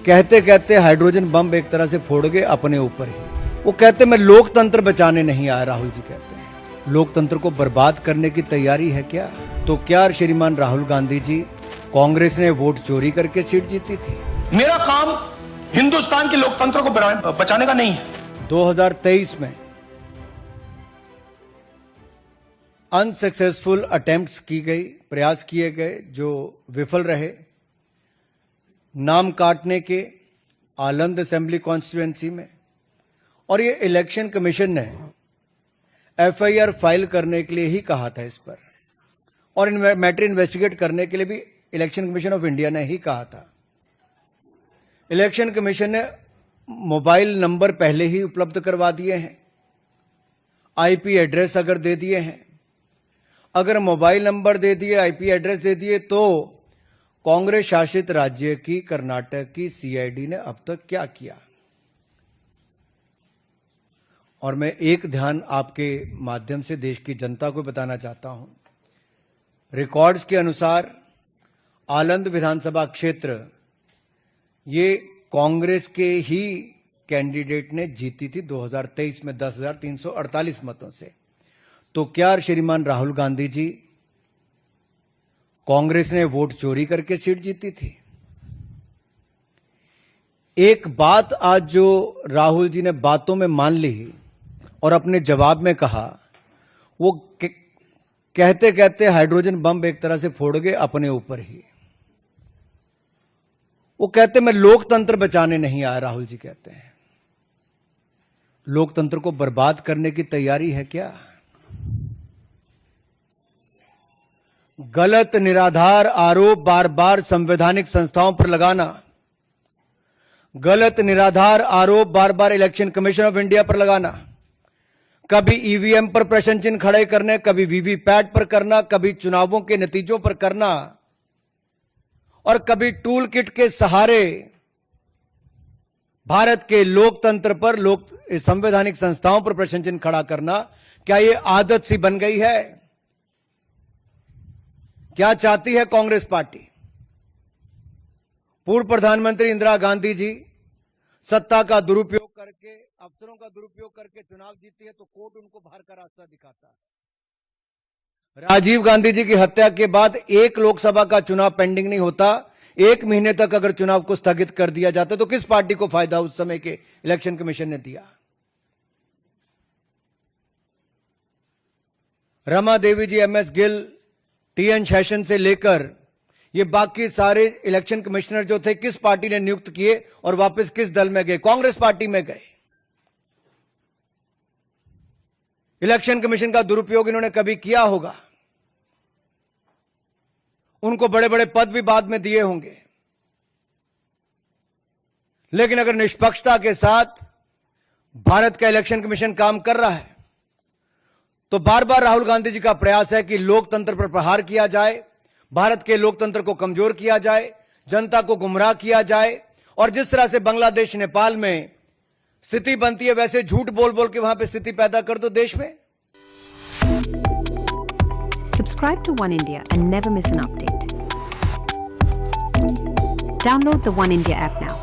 कहते कहते hydrogen bomb एक तरह से फोड़ गए अपने ऊपर ही। वो कहते मैं लोकतंत्र बचाने नहीं आया, राहुल जी कहते हैं। लोकतंत्र को बर्बाद करने की तैयारी है क्या? तो क्या श्रीमान राहुल गांधी जी, कांग्रेस ने वोट चोरी करके सीट जीती थी? मेरा काम हिंदुस्तान के लोकतंत्र को बचाने का नहीं है। 2023 में अनसक्सेसफुल अटेम्प्ट्स की गई, प्रयास किए गए जो विफल रहे। नाम काटने के आलंद असेंबली कॉन्स्टिट्यूएंसी में, और ये इलेक्शन कमीशन ने एफआईआर फाइल करने के लिए ही कहा था इस पर, और मैटर इन्वेस्टिगेट करने के लिए भी इलेक्शन कमीशन ऑफ इंडिया ने ही कहा था। इलेक्शन कमीशन ने मोबाइल नंबर पहले ही उपलब्ध करवा दिए हैं, आईपी एड्रेस अगर दे दिए हैं, अगर मोबाइल नंबर दे दिए, आईपी एड्रेस दे दिए, तो कांग्रेस शासित राज्य की कर्नाटक की सीआईडी ने अब तक क्या किया? और मैं एक ध्यान आपके माध्यम से देश की जनता को बताना चाहता हूं। रिकॉर्ड्स के अनुसार आलंद विधानसभा क्षेत्र ये कांग्रेस के ही कैंडिडेट ने जीती थी 2023 में 10,348 मतों से। तो क्या श्रीमान राहुल गांधी जी, कांग्रेस ने वोट चोरी करके सीट जीती थी? एक बात आज जो राहुल जी ने बातों में मान ली और अपने जवाब में कहा, वो कहते कहते हाइड्रोजन बम एक तरह से फोड़ गए अपने ऊपर ही। वो कहते मैं लोकतंत्र बचाने नहीं आया, राहुल जी कहते हैं। लोकतंत्र को बर्बाद करने की तैयारी है क्या? गलत निराधार आरोप बार बार संवैधानिक संस्थाओं पर लगाना, गलत निराधार आरोप बार बार इलेक्शन कमीशन ऑफ इंडिया पर लगाना, कभी ईवीएम पर प्रश्न चिन्ह खड़े करने, कभी वीवीपैट पर करना, कभी चुनावों के नतीजों पर करना, और कभी टूल किट के सहारे भारत के लोकतंत्र पर, संवैधानिक संस्थाओं पर प्रश्न चिन्ह खड़ा करना, क्या यह आदत सी बन गई है? क्या चाहती है कांग्रेस पार्टी? पूर्व प्रधानमंत्री इंदिरा गांधी जी सत्ता का दुरुपयोग करके, अफसरों का दुरुपयोग करके चुनाव जीती है तो कोर्ट उनको बाहर का रास्ता दिखाता है। राजीव गांधी जी की हत्या के बाद एक लोकसभा का चुनाव पेंडिंग नहीं होता, 1 महीने तक अगर चुनाव को स्थगित कर दिया जाता तो किस पार्टी को फायदा उस समय के इलेक्शन कमीशन ने दिया? रमा देवी जी, एमएस गिल, टीएन शेषन से लेकर ये बाकी सारे इलेक्शन कमिश्नर जो थे, किस पार्टी ने नियुक्त किए और वापस किस दल में गए? कांग्रेस पार्टी में गए। इलेक्शन कमीशन का दुरुपयोग इन्होंने कभी किया होगा, उनको बड़े बड़े पद भी बाद में दिए होंगे, लेकिन अगर निष्पक्षता के साथ भारत का इलेक्शन कमीशन काम कर रहा है तो बार बार राहुल गांधी जी का प्रयास है कि लोकतंत्र पर प्रहार किया जाए, भारत के लोकतंत्र को कमजोर किया जाए, जनता को गुमराह किया जाए, और जिस तरह से बांग्लादेश, नेपाल में स्थिति बनती है वैसे झूठ बोल बोल के वहां पे स्थिति पैदा कर दो देश में। Subscribe to One India and never miss an update. Download the One India app now.